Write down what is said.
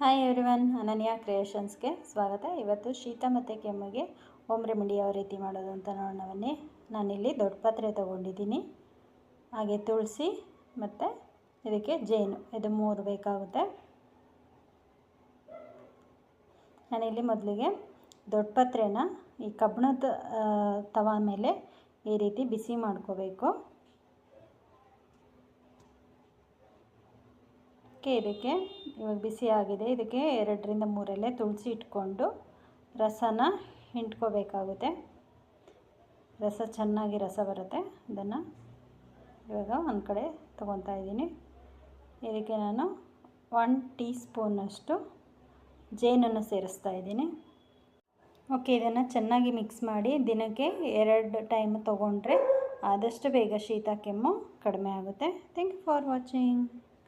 Hi everyone, ಅನನ್ಯ ಕ್ರಿಯೇಷನ್ಸ್ಗೆ ಸ್ವಾಗತ. ಇವತ್ತು ಶೀತ ಮತ್ತು ಕೆಮ್ಮಿಗೆ ಹೋಮ್ ರೆಮಿಡಿ ಯಾವ ರೀತಿ ಮಾಡೋದು ಅಂತ ನೋಡೋಣ ಬನ್ನಿ. ನಾನಿಲ್ಲಿ ದೊಡ್ಡ ಪಾತ್ರೆ ತೊಗೊಂಡಿದ್ದೀನಿ, ಹಾಗೆ ತುಳಸಿ ಮತ್ತು ಇದಕ್ಕೆ ಜೇನು, ಇದು 3 ಬೇಕಾಗುತ್ತೆ. ನಾನಿಲ್ಲಿ ಮೊದಲಿಗೆ ದೊಡ್ಡ ಪಾತ್ರೆನ ಈ ಕಬ್ಬಿಣದ ತವ ಮೇಲೆ ಈ ರೀತಿ ಬಿಸಿ ಮಾಡ್ಕೋಬೇಕು. ಇದಕ್ಕೆ ಇವಾಗ ಬಿಸಿ ಆಗಿದೆ. ಇದಕ್ಕೆ 2ರಿಂದ 3 ಎಲೆ ತುಳಸಿ ಇಟ್ಕೊಂಡು ರಸನ ಹಿಂಡ್ಕೋಬೇಕಾಗುತ್ತೆ. ರಸ ಚೆನ್ನಾಗಿ ರಸ ಬರುತ್ತೆ. ಇದನ್ನು ಇವಾಗ ಒಂದು ಕಡೆ ತೊಗೊತಾ ಇದ್ದೀನಿ. ಇದಕ್ಕೆ ನಾನು 1 ಟೀ ಸ್ಪೂನಷ್ಟು ಜೇನನ್ನು ಸೇರಿಸ್ತಾ ಇದ್ದೀನಿ. ಓಕೆ, ಇದನ್ನು ಚೆನ್ನಾಗಿ ಮಿಕ್ಸ್ ಮಾಡಿ ದಿನಕ್ಕೆ 2 ಟೈಮ್ ತೊಗೊಂಡ್ರೆ ಆದಷ್ಟು ಬೇಗ ಶೀತ ಕೆಮ್ಮು ಕಡಿಮೆ ಆಗುತ್ತೆ. Thank you for watching.